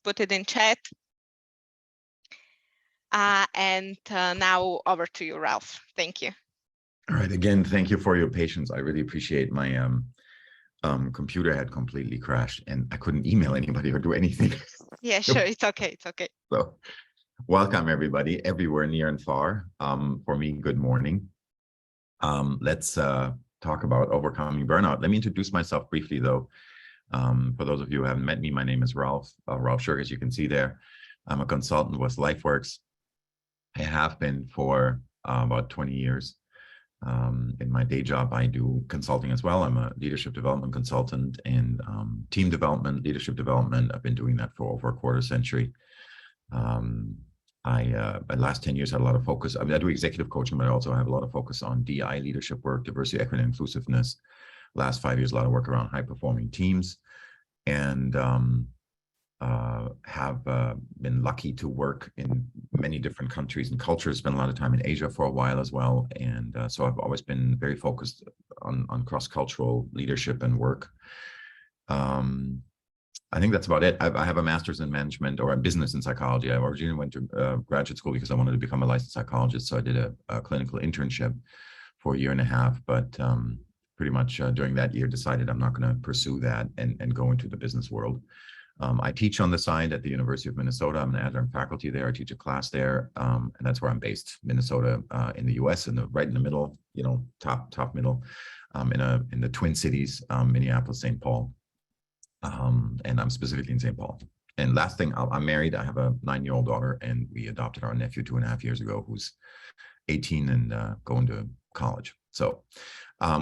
put it in chat. And now over to you, Ralph. Thank you. All right. Again, thank you for your patience. I really appreciate my computer had completely crashed and I couldn't email anybody or do anything. Yeah, sure. It's okay. It's okay. So welcome everybody, everywhere near and far. For me, good morning. Let's talk about overcoming burnout. Let me introduce myself briefly though. For those of you who haven't met me, my name is Ralph Schurg, as you can see there. I'm a consultant with LifeWorks. I have been for about 20 years. In my day job, I do consulting as well. I'm a leadership development consultant and team development, leadership development. I've been doing that for over a quarter century. The last 10 years had a lot of focus. I mean, I do executive coaching, but I also have a lot of focus on DI leadership work, diversity, equity, and inclusiveness. Last 5 years, a lot of work around high-performing teams, and have been lucky to work in many different countries and cultures, spent a lot of time in Asia for a while as well. And so I've always been very focused on cross-cultural leadership and work. I think that's about it. I have a master's in management or a business in psychology. I originally went to graduate school because I wanted to become a licensed psychologist. So I did a clinical internship for a year and a half, but pretty much during that year decided I'm not going to pursue that and go into the business world. I teach on the side at the University of Minnesota. I'm an adjunct faculty there. I teach a class there, and that's where I'm based, Minnesota, in the U.S., right in the middle, top middle, in the Twin Cities, Minneapolis, St. Paul, and I'm specifically in St. Paul. And last thing, I'm married. I have a 9-year-old daughter, and we adopted our nephew 2.5 years ago, who's 18 and going to college. So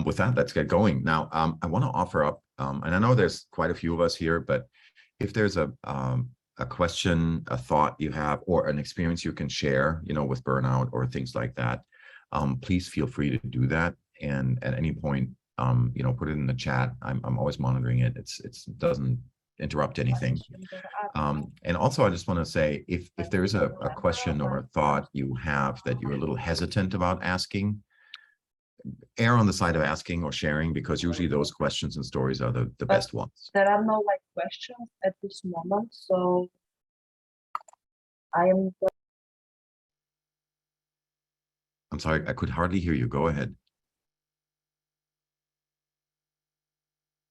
with that, let's get going. Now, I want to offer up, and I know there's quite a few of us here, but if there's a question, a thought you have, or an experience you can share, with burnout or things like that, please feel free to do that. And at any point, put it in the chat. I'm always monitoring it. It doesn't interrupt anything. And also, I just want to say, if there's a question or a thought you have that you're a little hesitant about asking, err on the side of asking or sharing, because usually those questions and stories are the best ones. There are no questions at this moment, so I'm sorry, I could hardly hear you. Go ahead.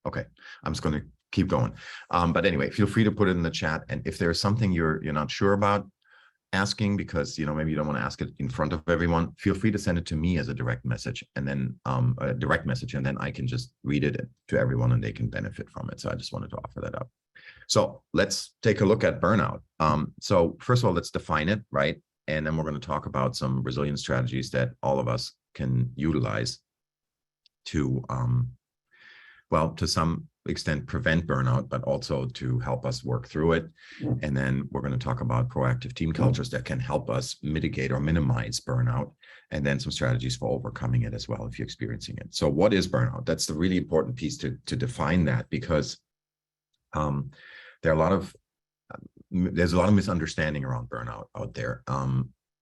Okay, I'm just going to keep going. But anyway, feel free to put it in the chat. And if there's something you're not sure about asking, because maybe you don't want to ask it in front of everyone, feel free to send it to me as a direct message, and then I can just read it to everyone and they can benefit from it. So I just wanted to offer that up. So let's take a look at burnout. So first of all, let's define it, right? And then we're going to talk about some resilience strategies that all of us can utilize to, to some extent prevent burnout, but also to help us work through it. And then we're going to talk about proactive team cultures that can help us mitigate or minimize burnout, and then some strategies for overcoming it as well if you're experiencing it. So what is burnout? That's the really important piece to define that, because there's a lot of misunderstanding around burnout out there.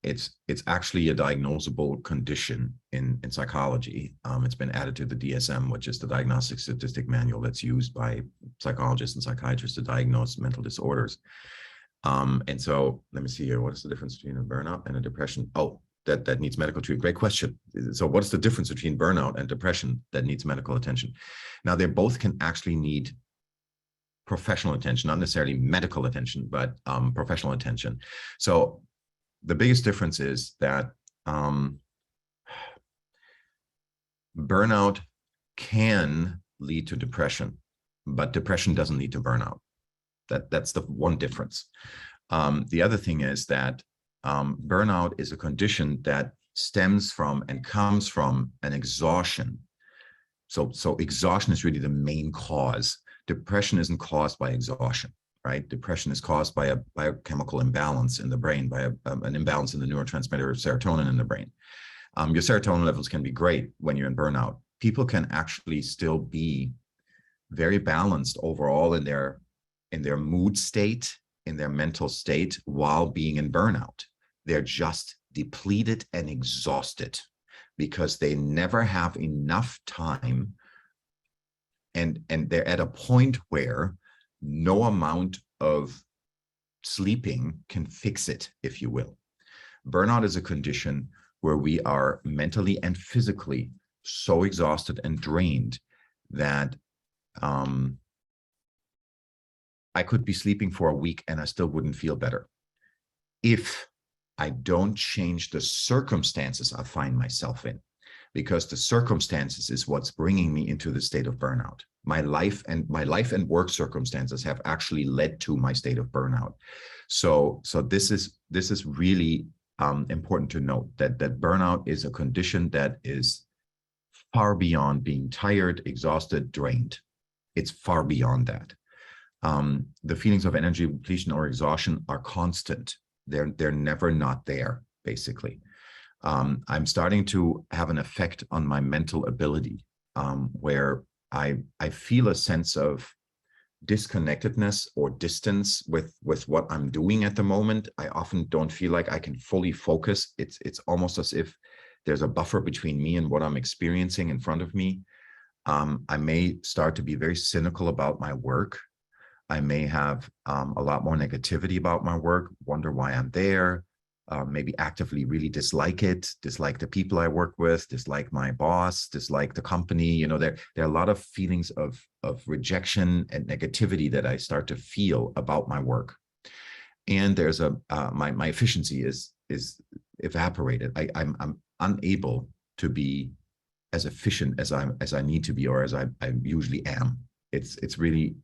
It's actually a diagnosable condition in psychology. It's been added to the DSM, which is the Diagnostic Statistic Manual that's used by psychologists and psychiatrists to diagnose mental disorders. And so let me see here. What is the difference between a burnout and a depression? Oh, that needs medical treatment. Great question. So what's the difference between burnout and depression that needs medical attention? Now, they both can actually need professional attention, not necessarily medical attention, but professional attention. So the biggest difference is that burnout can lead to depression, but depression doesn't lead to burnout. That's the one difference. The other thing is that burnout is a condition that stems from and comes from an exhaustion. So exhaustion is really the main cause. Depression isn't caused by exhaustion. Right? Depression is caused by a biochemical imbalance in the brain, by an imbalance in the neurotransmitter serotonin in the brain. Your serotonin levels can be great when you're in burnout. People can actually still be very balanced overall in their mood state, in their mental state, while being in burnout. They're just depleted and exhausted because they never have enough time, and they're at a point where no amount of sleeping can fix it, if you will. Burnout is a condition where we are mentally and physically so exhausted and drained that I could be sleeping for a week and I still wouldn't feel better if I don't change the circumstances I find myself in, because the circumstances is what's bringing me into the state of burnout. My life and work circumstances have actually led to my state of burnout. So this is really important to note that burnout is a condition that is far beyond being tired, exhausted, drained. It's far beyond that. The feelings of energy depletion or exhaustion are constant. They're never not there, basically. I'm starting to have an effect on my mental ability, where I feel a sense of disconnectedness or distance with what I'm doing at the moment. I often don't feel like I can fully focus. It's almost as if there's a buffer between me and what I'm experiencing in front of me. I may start to be very cynical about my work. I may have a lot more negativity about my work, wonder why I'm there, maybe actively really dislike it, dislike the people I work with, dislike my boss, dislike the company. You know, there are a lot of feelings of rejection and negativity that I start to feel about my work. And there's my efficiency is evaporated. I'm unable to be as efficient as I need to be, or as I usually am. It's really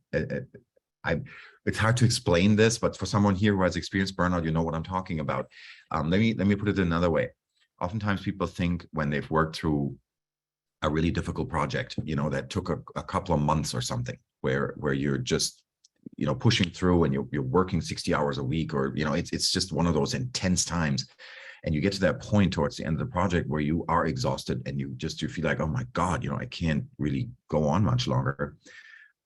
it's hard to explain this, but for someone here who has experienced burnout, you know what I'm talking about. Let me put it another way. Oftentimes people think when they've worked through a really difficult project, you know, that took a couple of months or something, where you're just, you know, pushing through and you're working 60 hours a week, or, you know, it's just one of those intense times. And you get to that point towards the end of the project where you are exhausted and you feel like, oh my God, you know, I can't really go on much longer.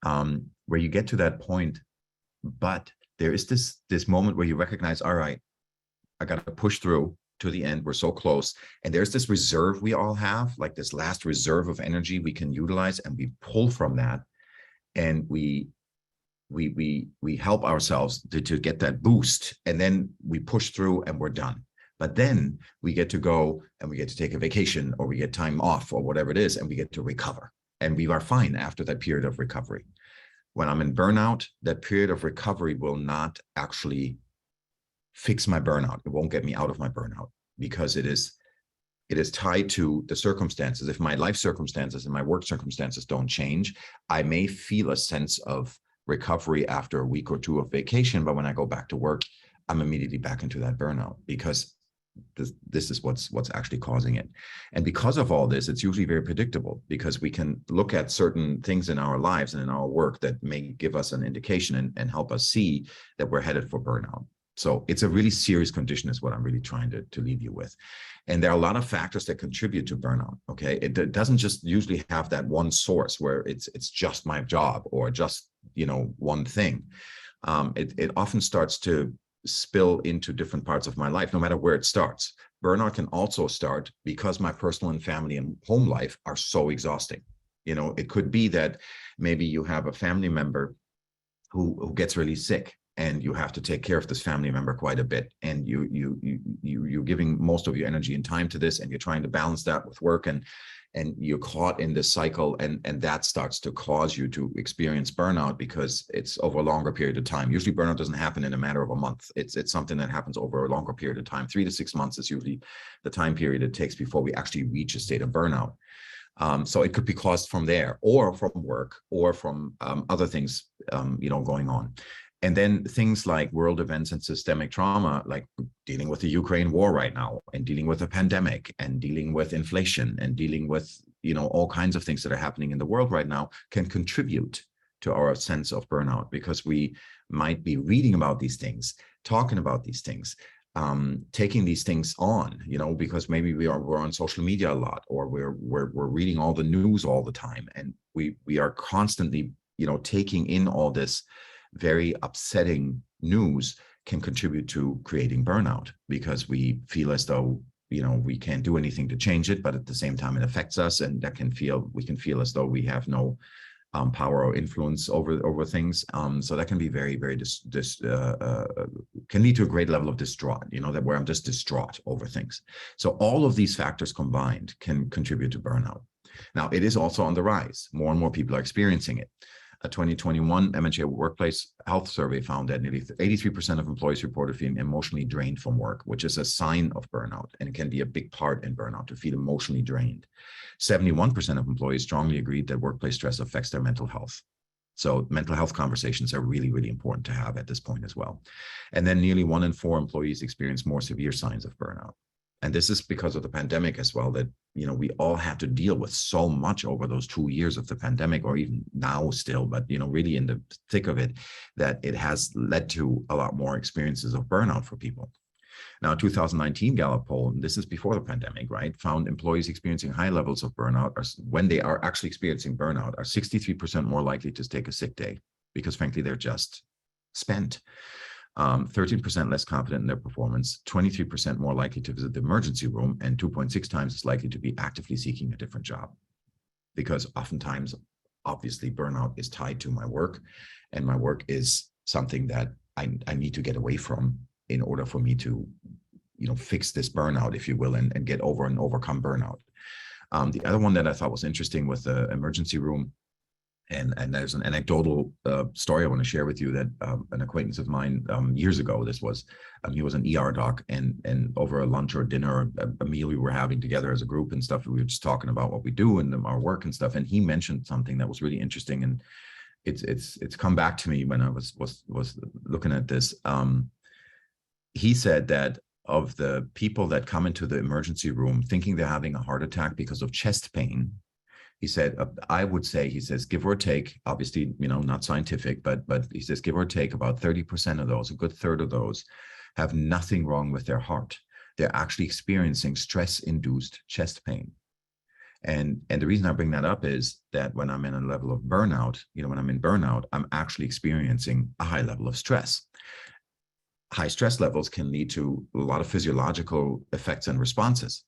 Where you get to that point, but there is this moment where you recognize, all right, I got to push through to the end. We're so close. And there's this reserve we all have, like this last reserve of energy we can utilize, and we pull from that, and we help ourselves to get that boost, and then we push through and we're done. But then we get to go and we get to take a vacation, or we get time off, or whatever it is, and we get to recover. And we are fine after that period of recovery. When I'm in burnout, that period of recovery will not actually fix my burnout. It won't get me out of my burnout, because it is tied to the circumstances. If my life circumstances and my work circumstances don't change, I may feel a sense of recovery after a week or two of vacation, but when I go back to work, I'm immediately back into that burnout, because this is what's actually causing it. And because of all this, it's usually very predictable, because we can look at certain things in our lives and in our work that may give us an indication and help us see that we're headed for burnout. So it's a really serious condition is what I'm really trying to leave you with. And there are a lot of factors that contribute to burnout, okay? It doesn't just usually have that one source where it's just my job or just, you know, one thing. It often starts to spill into different parts of my life, no matter where it starts. Burnout can also start because my personal and family and home life are so exhausting. You know, it could be that maybe you have a family member who gets really sick, and you have to take care of this family member quite a bit, and you're giving most of your energy and time to this, and you're trying to balance that with work, and you're caught in this cycle, and that starts to cause you to experience burnout, because it's over a longer period of time. Usually burnout doesn't happen in a matter of a month. It's something that happens over a longer period of time. 3 to 6 months is usually the time period it takes before we actually reach a state of burnout. So it could be caused from there, or from work, or from other things, you know, going on. And then things like world events and systemic trauma, like dealing with the Ukraine war right now, and dealing with a pandemic, and dealing with inflation, and dealing with, you know, all kinds of things that are happening in the world right now, can contribute to our sense of burnout, because we might be reading about these things, talking about these things, taking these things on, you know, because maybe we're on social media a lot, or we're reading all the news all the time, and we are constantly, you know, taking in all this very upsetting news, can contribute to creating burnout, because we feel as though, you know, we can't do anything to change it, but at the same time it affects us, and we can feel as though we have no power or influence over things. So that can be very, very can lead to a great level of distraught, that where I'm just distraught over things. So all of these factors combined can contribute to burnout. Now, it is also on the rise. More and more people are experiencing it. A 2021 MHA Workplace Health Survey found that nearly 83% of employees reported feeling emotionally drained from work, which is a sign of burnout, and it can be a big part in burnout to feel emotionally drained. 71% of employees strongly agreed that workplace stress affects their mental health. So mental health conversations are really, really important to have at this point as well. And then nearly 1 in 4 employees experience more severe signs of burnout. And this is because of the pandemic as well, that, we all had to deal with so much over those 2 years of the pandemic, or even now still, but, really in the thick of it, that it has led to a lot more experiences of burnout for people. Now, 2019 Gallup poll, and this is before the pandemic, right, found employees experiencing high levels of burnout, or when they are actually experiencing burnout, are 63% more likely to take a sick day because, frankly, they're just spent. 13% less confident in their performance, 23% more likely to visit the emergency room, and 2.6 times as likely to be actively seeking a different job. Because oftentimes, obviously, burnout is tied to my work, and my work is something that I need to get away from in order for me to, fix this burnout, if you will, and get over and overcome burnout. The other one that I thought was interesting with the emergency room, and there's an anecdotal story I want to share with you, that an acquaintance of mine years ago, this was, he was an ER doc, and over a lunch or dinner, a meal we were having together as a group and stuff, we were just talking about what we do and our work and stuff, and he mentioned something that was really interesting, and it's come back to me when I was looking at this. He said that of the people that come into the emergency room thinking they're having a heart attack because of chest pain, he said, I would say, he says, give or take, obviously, not scientific, but he says, give or take, about 30% of those, a good third of those, have nothing wrong with their heart. They're actually experiencing stress-induced chest pain. And the reason I bring that up is that when I'm in a level of burnout, when I'm in burnout, I'm actually experiencing a high level of stress. High stress levels can lead to a lot of physiological effects and responses.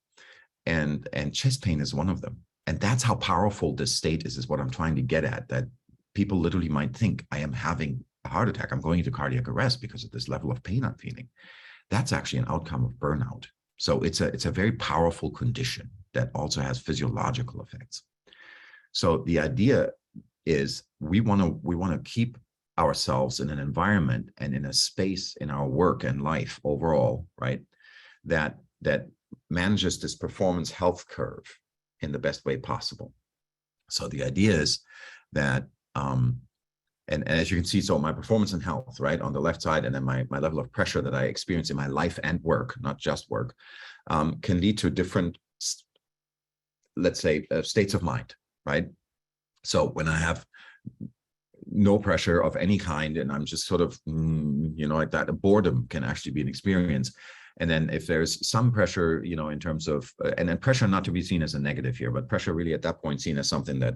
And chest pain is one of them. And that's how powerful this state is what I'm trying to get at, that people literally might think I am having a heart attack, I'm going into cardiac arrest because of this level of pain I'm feeling. That's actually an outcome of burnout. So it's a very powerful condition that also has physiological effects. So the idea is we want to keep ourselves in an environment and in a space in our work and life overall, right, that manages this performance health curve in the best way possible. So the idea is that, and as you can see, so my performance and health, right, on the left side, and then my level of pressure that I experience in my life and work, not just work, can lead to different, let's say, states of mind, right? So when I have no pressure of any kind, and I'm just sort of, like that, boredom can actually be an experience. And then if there's some pressure, in terms of, and then pressure not to be seen as a negative here, but pressure really at that point seen as something that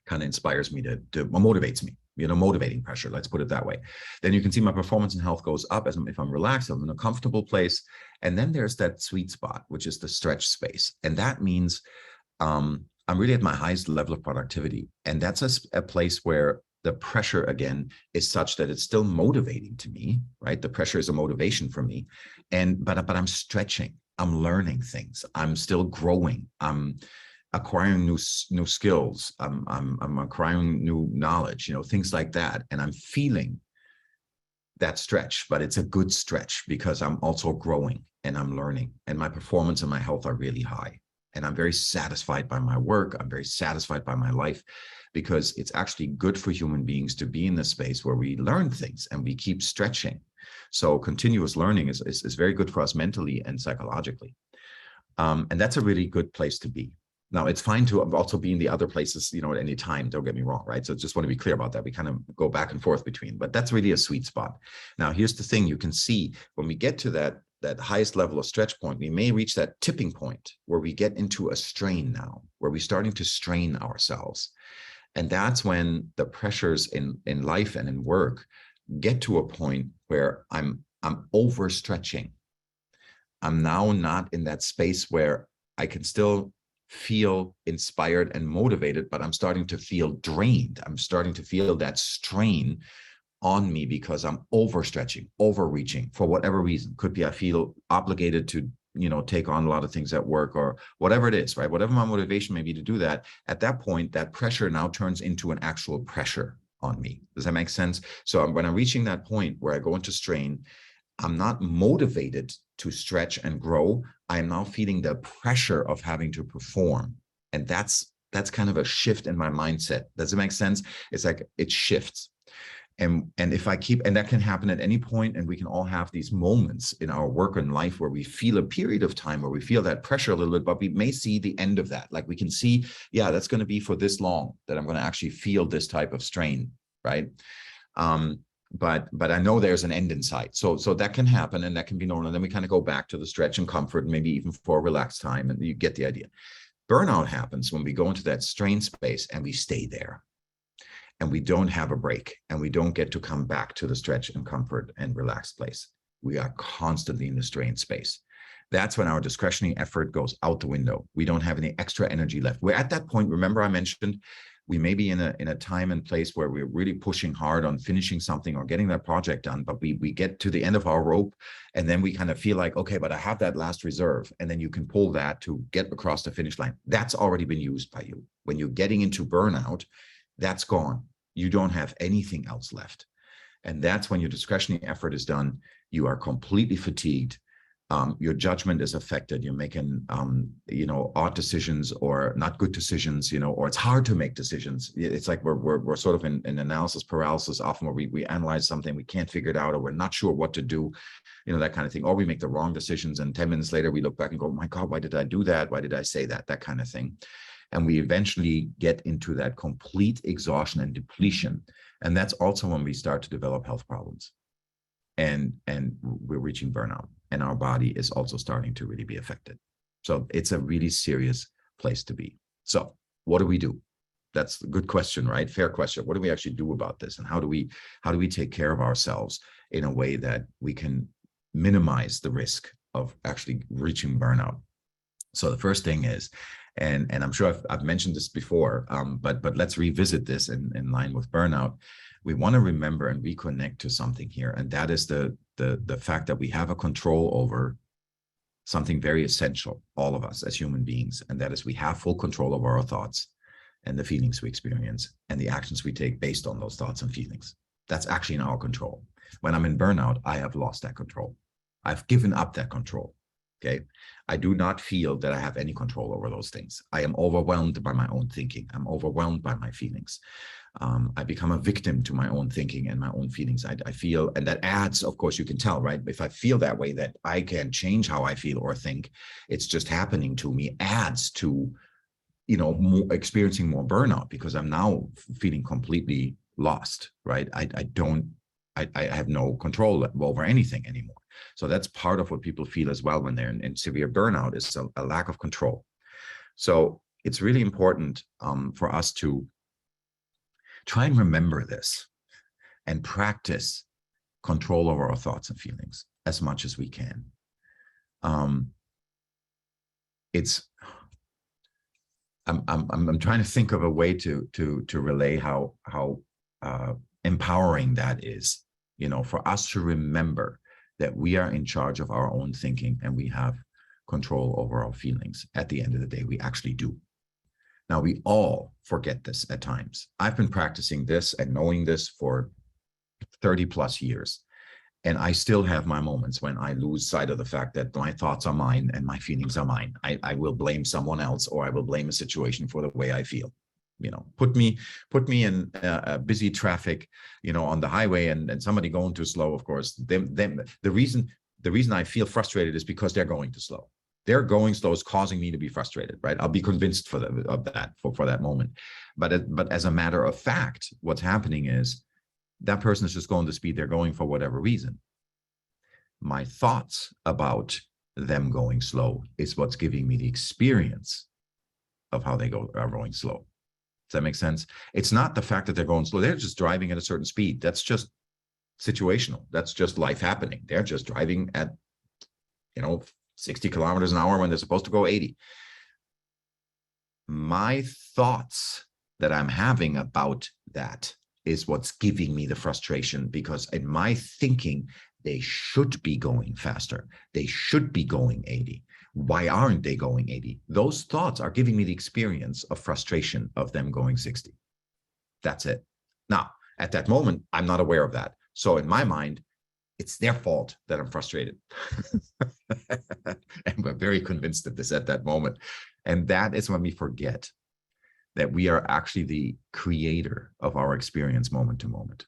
kind of inspires me to motivates me, motivating pressure, let's put it that way. Then you can see my performance and health goes up as if I'm relaxed, I'm in a comfortable place. And then there's that sweet spot, which is the stretch space. And that means I'm really at my highest level of productivity. And that's a place where the pressure, again, is such that it's still motivating to me, right? The pressure is a motivation for me. But I'm stretching, I'm learning things, I'm still growing, I'm acquiring new skills, I'm acquiring new knowledge, things like that. And I'm feeling that stretch, but it's a good stretch because I'm also growing and I'm learning, and my performance and my health are really high. And I'm very satisfied by my work. I'm very satisfied by my life, because it's actually good for human beings to be in the space where we learn things and we keep stretching. So continuous learning is very good for us mentally and psychologically. And that's a really good place to be. Now, it's fine to also be in the other places, at any time, don't get me wrong, right? So just want to be clear about that. We kind of go back and forth between, but that's really a sweet spot. Now, here's the thing. You can see when we get to that highest level of stretch point, we may reach that tipping point where we get into a strain now, where we're starting to strain ourselves. And that's when the pressures in life and in work get to a point where I'm overstretching. I'm now not in that space where I can still feel inspired and motivated, but I'm starting to feel drained. I'm starting to feel that strain on me because I'm overstretching, overreaching for whatever reason. Could be I feel obligated to, take on a lot of things at work or whatever it is, right? Whatever my motivation may be to do that, at that point, that pressure now turns into an actual pressure on me. Does that make sense? So when I'm reaching that point where I go into strain, I'm not motivated to stretch and grow. I am now feeling the pressure of having to perform. And that's kind of a shift in my mindset. Does it make sense? It's like it shifts. And if I keep, and that can happen at any point, and we can all have these moments in our work and life where we feel a period of time where we feel that pressure a little bit, but we may see the end of that. Like we can see, yeah, that's going to be for this long that I'm going to actually feel this type of strain, right? But I know there's an end in sight. So that can happen, and that can be normal. And then we kind of go back to the stretch and comfort, and maybe even for a relaxed time, and you get the idea. Burnout happens when we go into that strain space and we stay there. And we don't have a break, and we don't get to come back to the stretch and comfort and relaxed place. We are constantly in the strain space. That's when our discretionary effort goes out the window. We don't have any extra energy left. We're at that point, remember I mentioned, we may be in a time and place where we're really pushing hard on finishing something or getting that project done, but we get to the end of our rope, and then we kind of feel like, okay, but I have that last reserve, and then you can pull that to get across the finish line. That's already been used by you. When you're getting into burnout, that's gone. You don't have anything else left. And that's when your discretionary effort is done. You are completely fatigued. Your judgment is affected. You're making, odd decisions or not good decisions, or it's hard to make decisions. It's like we're sort of in analysis paralysis often, where we analyze something, we can't figure it out, or we're not sure what to do, that kind of thing. Or we make the wrong decisions, and 10 minutes later, we look back and go, oh my God, why did I do that? Why did I say that? That kind of thing. And we eventually get into that complete exhaustion and depletion. And that's also when we start to develop health problems. And we're reaching burnout. And our body is also starting to really be affected. So it's a really serious place to be. So what do we do? That's a good question, right? Fair question. What do we actually do about this? And how do we take care of ourselves in a way that we can minimize the risk of actually reaching burnout? So the first thing is, and I'm sure I've mentioned this before, but let's revisit this in line with burnout. We want to remember and reconnect to something here, and that is the fact that we have a control over something very essential, all of us as human beings, and that is we have full control over our thoughts and the feelings we experience and the actions we take based on those thoughts and feelings. That's actually in our control. When I'm in burnout, I have lost that control. I've given up that control. Okay. I do not feel that I have any control over those things. I am overwhelmed by my own thinking. I'm overwhelmed by my feelings. I become a victim to my own thinking and my own feelings. I feel, and that adds, of course, you can tell, right? If I feel that way, that I can change how I feel or think, it's just happening to me, adds to, experiencing more burnout, because I'm now feeling completely lost, right? I have no control over anything anymore. So that's part of what people feel as well when they're in severe burnout, is a lack of control. So it's really important for us to try and remember this and practice control over our thoughts and feelings as much as we can. I'm trying to think of a way to relay how empowering that is, for us to remember that we are in charge of our own thinking and we have control over our feelings. At the end of the day, we actually do. Now, we all forget this at times. I've been practicing this and knowing this for 30 plus years. And I still have my moments when I lose sight of the fact that my thoughts are mine and my feelings are mine. I will blame someone else, or I will blame a situation for the way I feel. Put me in busy traffic, on the highway, and somebody going too slow. Of course, the reason I feel frustrated is because they're going too slow. Their going slow is causing me to be frustrated, right? I'll be convinced for that moment. But as a matter of fact, what's happening is that person is just going the speed they're going for whatever reason. My thoughts about them going slow is what's giving me the experience of how they are going slow. Does that make sense? It's not the fact that they're going slow. They're just driving at a certain speed. That's just situational. That's just life happening. They're just driving at, 60 kilometers an hour when they're supposed to go 80. my thoughts that I'm having about that is what's giving me the frustration, because in my thinking, they should be going faster. They should be going 80. Why aren't they going 80? Those thoughts are giving me the experience of frustration of them going 60. That's it. Now, at that moment, I'm not aware of that. So in my mind, it's their fault that I'm frustrated. And we're very convinced of this at that moment. And that is when we forget that we are actually the creator of our experience moment to moment.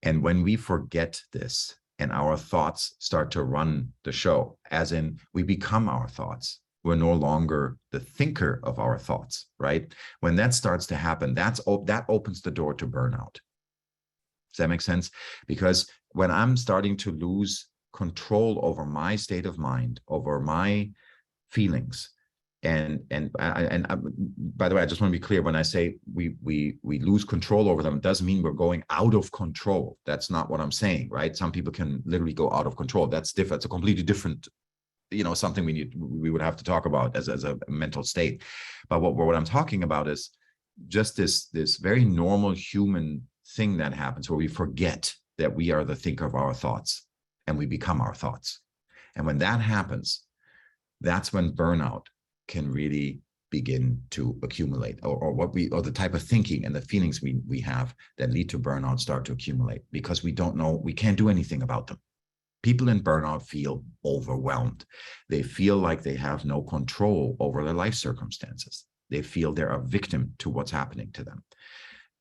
And when we forget this and our thoughts start to run the show, as in we become our thoughts, we're no longer the thinker of our thoughts, right? When that starts to happen, that opens the door to burnout. Does that make sense? Because when I'm starting to lose control over my state of mind, over my feelings, and by the way, I just want to be clear, when I say we lose control over them, it doesn't mean we're going out of control. That's not what I'm saying, right? Some people can literally go out of control. That's different. It's a completely different, something we would have to talk about as a mental state. But what I'm talking about is just this very normal human thing that happens where we forget that we are the thinker of our thoughts and we become our thoughts. And when that happens, that's when burnout can really begin to accumulate, or the type of thinking and the feelings we have that lead to burnout start to accumulate, because we don't know, we can't do anything about them. People in burnout feel overwhelmed. They feel like they have no control over their life circumstances. They feel they're a victim to what's happening to them.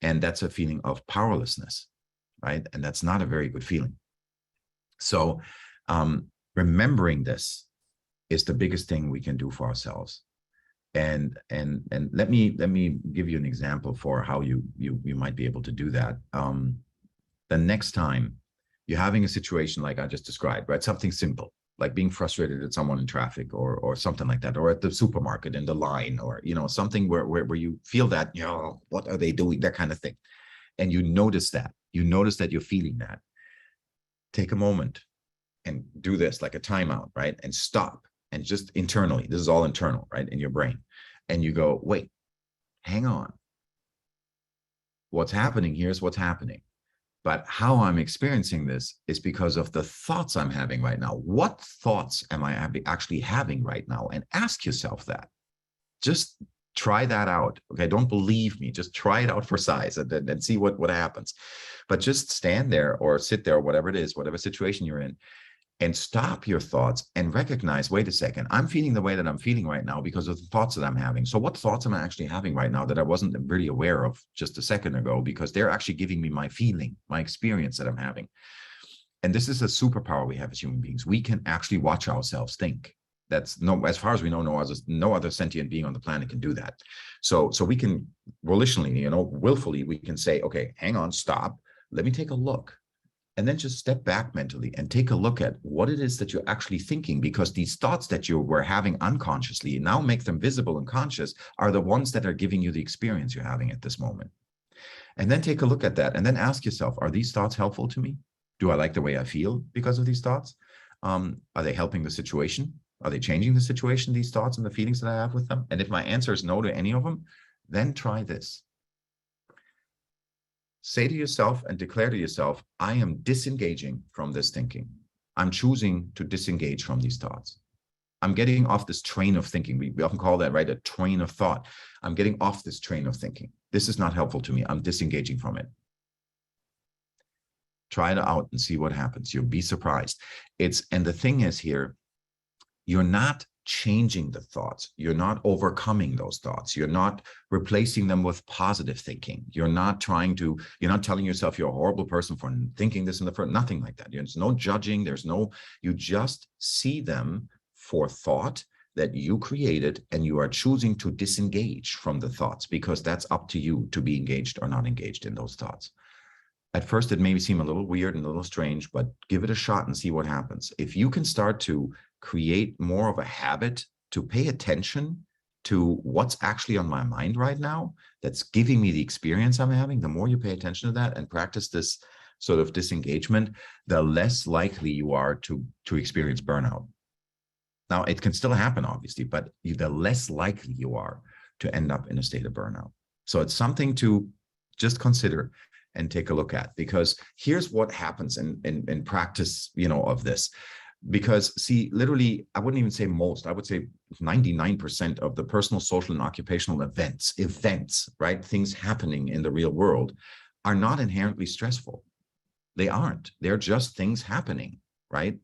And that's a feeling of powerlessness, right? And that's not a very good feeling. So remembering this is the biggest thing we can do for ourselves. And let me give you an example for how you might be able to do that. The next time you're having a situation like I just described, right? Something simple, like being frustrated at someone in traffic or something like that, or at the supermarket in the line, or something where you feel that, what are they doing? That kind of thing. And you notice that you're feeling that. Take a moment and do this, like a timeout, right? And stop. And just internally, this is all internal, right, in your brain. And you go, wait, hang on. What's happening here is what's happening. But how I'm experiencing this is because of the thoughts I'm having right now. What thoughts am I actually having right now? And ask yourself that. Just try that out. Okay, don't believe me. Just try it out for size and see what happens. But just stand there or sit there, or whatever it is, whatever situation you're in, and stop your thoughts and recognize, wait a second, I'm feeling the way that I'm feeling right now because of the thoughts that I'm having. So what thoughts am I actually having right now that I wasn't really aware of just a second ago, because they're actually giving me my feeling, my experience that I'm having. And this is a superpower we have as human beings. We can actually watch ourselves think. That's as far as we know, no other sentient being on the planet can do that. So we can volitionally, willfully, we can say, okay, hang on, stop. Let me take a look. And then just step back mentally and take a look at what it is that you're actually thinking, because these thoughts that you were having unconsciously, now make them visible and conscious, are the ones that are giving you the experience you're having at this moment. And then take a look at that and then ask yourself, are these thoughts helpful to me? Do I like the way I feel because of these thoughts? Are they helping the situation? Are they changing the situation, these thoughts and the feelings that I have with them? And if my answer is no to any of them, then try this. Say to yourself and declare to yourself, I am disengaging from this thinking. I'm choosing to disengage from these thoughts. I'm getting off this train of thinking. We often call that, right, a train of thought. I'm getting off this train of thinking. This is not helpful to me. I'm disengaging from it. Try it out and see what happens. You'll be surprised. And the thing is here, you're not changing the thoughts. You're not overcoming those thoughts. You're not replacing them with positive thinking. You're not telling yourself you're a horrible person for thinking this in the first, nothing like that. There's no judging. You just see them for thought that you created, and you are choosing to disengage from the thoughts, because that's up to you to be engaged or not engaged in those thoughts. At first, it may seem a little weird and a little strange, but give it a shot and see what happens. If you can start to create more of a habit to pay attention to what's actually on my mind right now, that's giving me the experience I'm having, the more you pay attention to that and practice this sort of disengagement, the less likely you are to experience burnout. Now, it can still happen, obviously, but the less likely you are to end up in a state of burnout. So it's something to just consider and take a look at, because here's what happens in practice, of this. Because see, literally, I wouldn't even say most, I would say 99% of the personal, social, and occupational events, right? Things happening in the real world are not inherently stressful. They aren't. They're just things happening, right?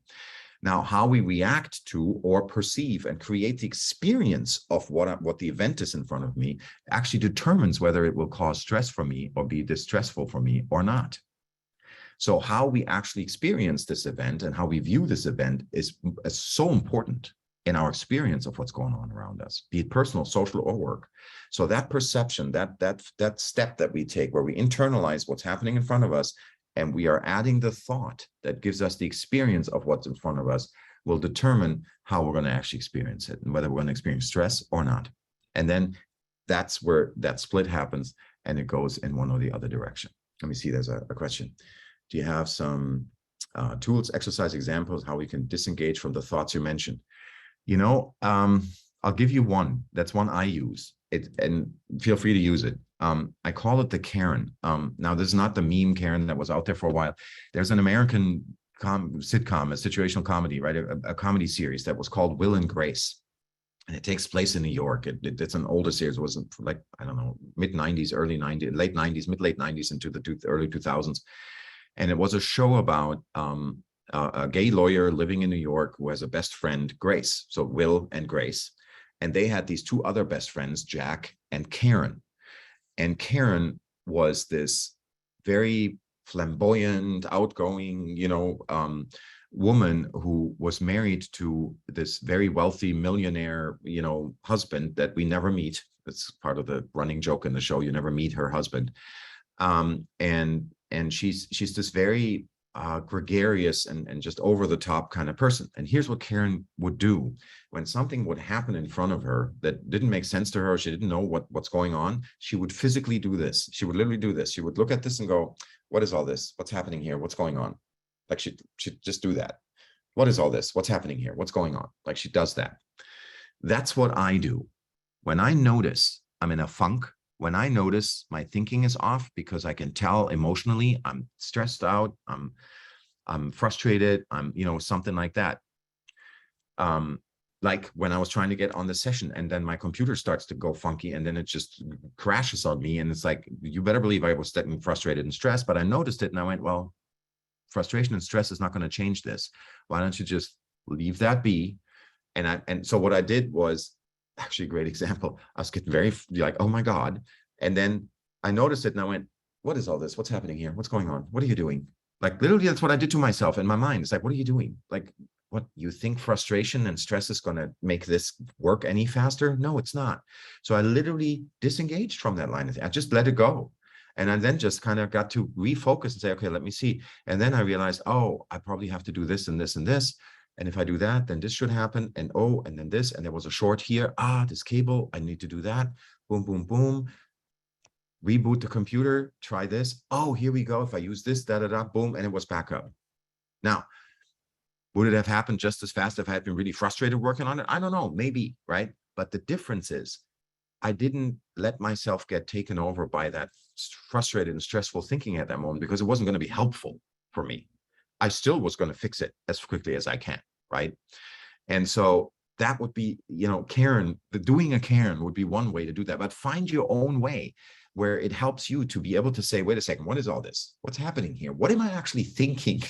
Now, how we react to or perceive and create the experience of what the event is in front of me actually determines whether it will cause stress for me or be distressful for me or not. So how we actually experience this event and how we view this event is so important in our experience of what's going on around us, be it personal, social, or work. So that perception, that step that we take where we internalize what's happening in front of us, and we are adding the thought that gives us the experience of what's in front of us, will determine how we're going to actually experience it and whether we're going to experience stress or not. And then that's where that split happens and it goes in one or the other direction. Let me see, there's a question. Do you have some tools, exercise examples, how we can disengage from the thoughts you mentioned? I'll give you one. That's one I use. And feel free to use it. I call it the Karen. Now, this is not the meme Karen that was out there for a while. There's an American sitcom, a situational comedy, right? A comedy series that was called Will and Grace. And it takes place in New York. It's an older series. It was like, I don't know, mid-90s, early 90s, late 90s, mid-late 90s into the early 2000s. And it was a show about a gay lawyer living in New York who has a best friend, Grace. So Will and Grace. And they had these two other best friends, Jack and Karen. And Karen was this very flamboyant, outgoing, woman who was married to this very wealthy millionaire, husband that we never meet. It's part of the running joke in the show. You never meet her husband. And she's this very gregarious and just over the top kind of person. And here's what Karen would do when something would happen in front of her that didn't make sense to her. She didn't know what's going on. She would physically do this. She would literally do this. She would look at this and go, what is all this? What's happening here? What's going on? Like she'd just do that. What is all this? What's happening here? What's going on? Like she does that. That's what I do. When I notice I'm in a funk, when I notice my thinking is off because I can tell emotionally I'm stressed out, I'm frustrated, I'm, something like that. Like when I was trying to get on the session and then my computer starts to go funky and then it just crashes on me. And it's like, you better believe I was getting frustrated and stressed, but I noticed it and I went, well, frustration and stress is not going to change this. Why don't you just leave that be? And so what I did was, actually a great example. I was getting very like, oh my God. And then I noticed it and I went, what is all this? What's happening here? What's going on? What are you doing? Like literally that's what I did to myself in my mind. It's like, what are you doing? Like, what, you think frustration and stress is going to make this work any faster? No, it's not. So I literally disengaged from that line of thing. I just let it go. And I then just kind of got to refocus and say, okay, let me see. And then I realized, oh, I probably have to do this and this and this. And if I do that, then this should happen. And oh, and then this, and there was a short here. This cable, I need to do that. Boom, boom, boom. Reboot the computer, try this. Oh, here we go. If I use this, boom, and it was back up. Now, would it have happened just as fast if I had been really frustrated working on it? I don't know, maybe, right? But the difference is I didn't let myself get taken over by that frustrated and stressful thinking at that moment because it wasn't going to be helpful for me. I still was going to fix it as quickly as I can, right? And so that would be, Karen, doing a Karen would be one way to do that, but find your own way where it helps you to be able to say, wait a second, what is all this? What's happening here? What am I actually thinking?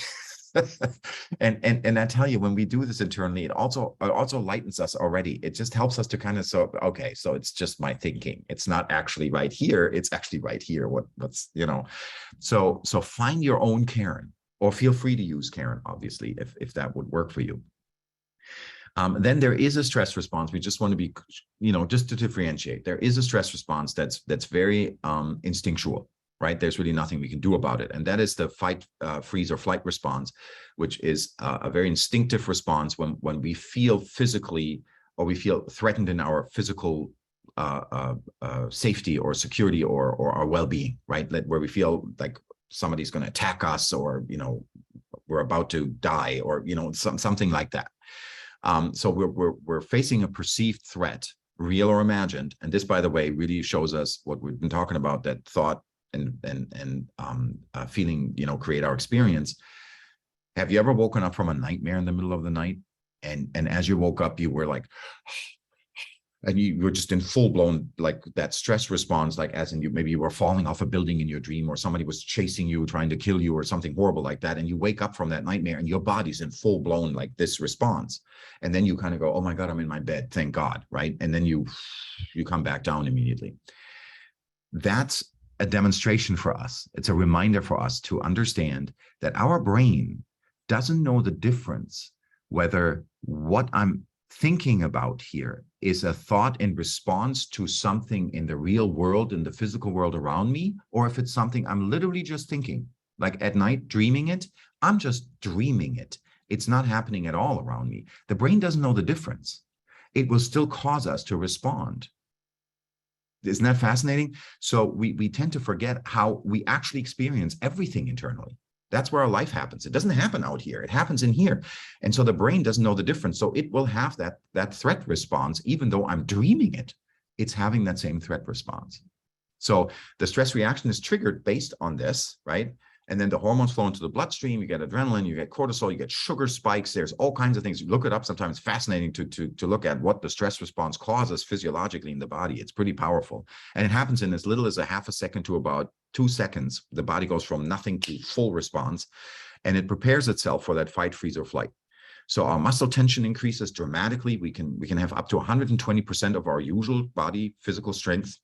and I tell you, when we do this internally, it also lightens us already. It just helps us to kind of, so it's just my thinking. It's not actually right here. It's actually right here. What's, so find your own Karen. Or feel free to use Karen, obviously, if that would work for you. Then there is a stress response. We just want to be, just to differentiate. There is a stress response that's very instinctual, right? There's really nothing we can do about it. And that is the fight, freeze, or flight response, which is a very instinctive response when we feel physically, or we feel threatened in our physical safety or security or our well-being, right? Where we feel like somebody's going to attack us, or we're about to die, or something like that. So we're facing a perceived threat, real or imagined, and this, by the way, really shows us what we've been talking about, that thought and feeling, create our experience. Have you ever woken up from a nightmare in the middle of the night? And as you woke up, you were like, and you were just in full blown, like that stress response, like as in maybe you were falling off a building in your dream, or somebody was chasing you, trying to kill you, or something horrible like that. And you wake up from that nightmare and your body's in full blown, like this response. And then you kind of go, oh my God, I'm in my bed. Thank God. Right. And then you come back down immediately. That's a demonstration for us. It's a reminder for us to understand that our brain doesn't know the difference whether what I'm thinking about here is a thought in response to something in the real world, in the physical world around me, or if it's something I'm literally just thinking, like at night dreaming it. I'm just dreaming it. It's not happening at all around me. The brain doesn't know the difference. It will still cause us to respond. Isn't that fascinating? So we tend to forget how we actually experience everything internally. That's where our life happens. It doesn't happen out here. It happens in here. And so the brain doesn't know the difference. So it will have that threat response, even though I'm dreaming it, it's having that same threat response. So the stress reaction is triggered based on this, right? And then the hormones flow into the bloodstream. You get adrenaline, you get cortisol, you get sugar spikes. There's all kinds of things. You look it up. Sometimes it's fascinating to look at what the stress response causes physiologically in the body. It's pretty powerful. And it happens in as little as a half a second to about 2 seconds. The body goes from nothing to full response, and it prepares itself for that fight, freeze, or flight. So our muscle tension increases dramatically. We can have up to 120% of our usual body physical strength.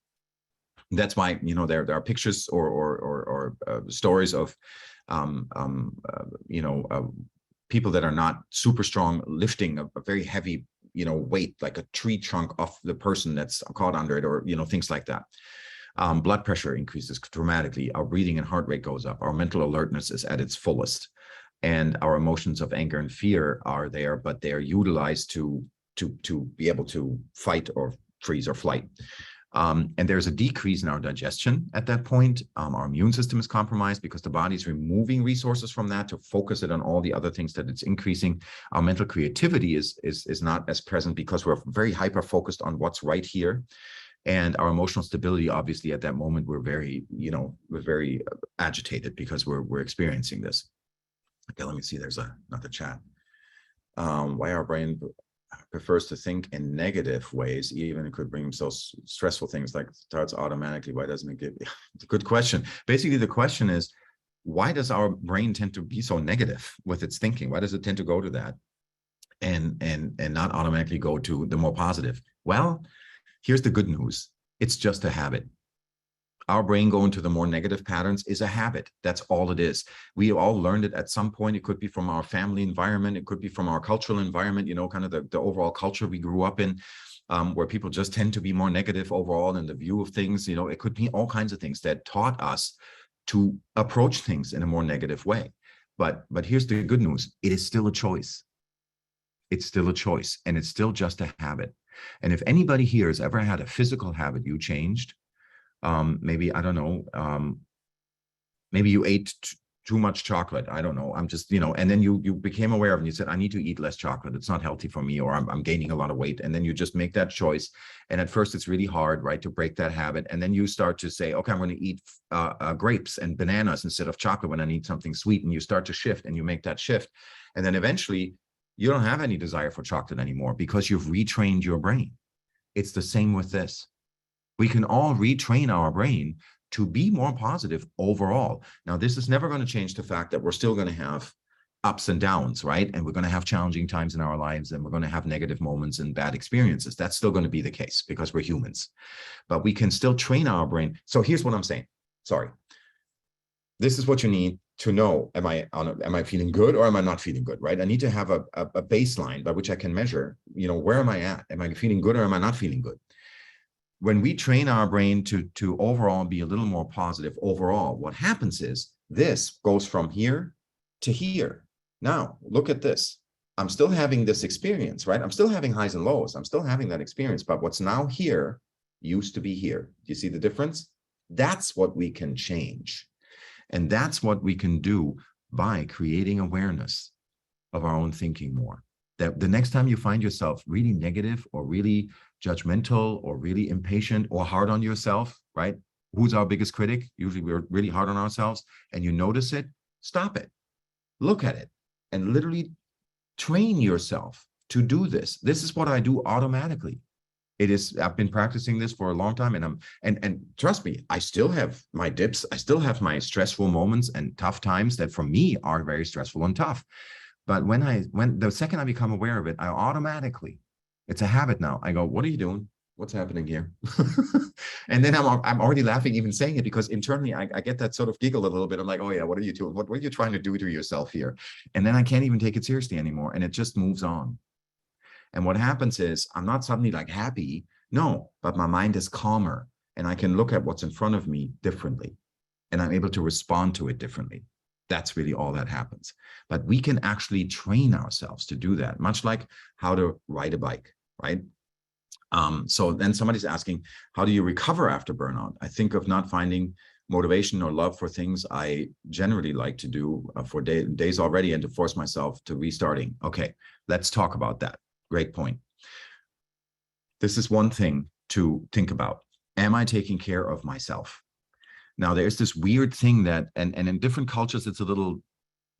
That's why, there are pictures or stories of, people that are not super strong lifting a very heavy, weight, like a tree trunk off the person that's caught under it, or, things like that. Blood pressure increases dramatically. Our breathing and heart rate goes up. Our mental alertness is at its fullest. And our emotions of anger and fear are there, but they are utilized to be able to fight or freeze or flight. And there's a decrease in our digestion at that point. Our immune system is compromised because the body's removing resources from that to focus it on all the other things that it's increasing. Our mental creativity is not as present because we're very hyper focused on what's right here. And our emotional stability, obviously, at that moment, we're very agitated because we're experiencing this. Okay, let me see. There's another chat. Why our brain prefers to think in negative ways, even it could bring so stressful things like starts automatically. Why doesn't it give? It's a good question. Basically, the question is, why does our brain tend to be so negative with its thinking? Why does it tend to go to that and not automatically go to the more positive? Well, here's the good news. It's just a habit. Our brain going to the more negative patterns is a habit. That's all it is. We all learned it at some point. It could be from our family environment. It could be from our cultural environment, kind of the overall culture we grew up in, where people just tend to be more negative overall in the view of things. It could be all kinds of things that taught us to approach things in a more negative way. But here's the good news. It is still a choice. It's still a choice, and it's still just a habit. And if anybody here has ever had a physical habit you changed, maybe, I don't know, maybe you ate too much chocolate. I don't know. I'm just, and then you became aware of it and you said, I need to eat less chocolate. It's not healthy for me, or I'm gaining a lot of weight. And then you just make that choice. And at first it's really hard, right, to break that habit. And then you start to say, okay, I'm going to eat grapes and bananas instead of chocolate when I need something sweet. And you start to shift, and you make that shift. And then eventually you don't have any desire for chocolate anymore because you've retrained your brain. It's the same with this. We can all retrain our brain to be more positive overall. Now, this is never going to change the fact that we're still going to have ups and downs, right? And we're going to have challenging times in our lives, and we're going to have negative moments and bad experiences. That's still going to be the case because we're humans. But we can still train our brain. So here's what I'm saying. Sorry. This is what you need to know. Am I feeling good or am I not feeling good, right? I need to have a baseline by which I can measure, where am I at? Am I feeling good or am I not feeling good? When we train our brain to overall be a little more positive overall, what happens is this goes from here to here. Now, look at this. I'm still having this experience, right? I'm still having highs and lows. I'm still having that experience, but what's now here used to be here. Do you see the difference? That's what we can change. And that's what we can do by creating awareness of our own thinking more. that the next time you find yourself really negative or really judgmental or really impatient or hard on yourself, right? Who's our biggest critic? Usually we're really hard on ourselves, and you notice it, stop it, look at it, and literally train yourself to do this. This is what I do automatically. I've been practicing this for a long time, and trust me, I still have my dips. I still have my stressful moments and tough times that for me are very stressful and tough. But when the second I become aware of it, I automatically, it's a habit now. I go, what are you doing? What's happening here? And then I'm already laughing even saying it, because internally I get that sort of giggle a little bit. I'm like, oh yeah, what are you doing? What are you trying to do to yourself here? And then I can't even take it seriously anymore. And it just moves on. And what happens is I'm not suddenly like happy. No, but my mind is calmer, and I can look at what's in front of me differently, and I'm able to respond to it differently. That's really all that happens. But we can actually train ourselves to do that, much like how to ride a bike, right? So then somebody's asking, how do you recover after burnout? I think of not finding motivation or love for things I generally like to do for days already, and to force myself to restarting. Okay, let's talk about that. Great point. This is one thing to think about. Am I taking care of myself? Now, there's this weird thing that, and in different cultures, it's a little,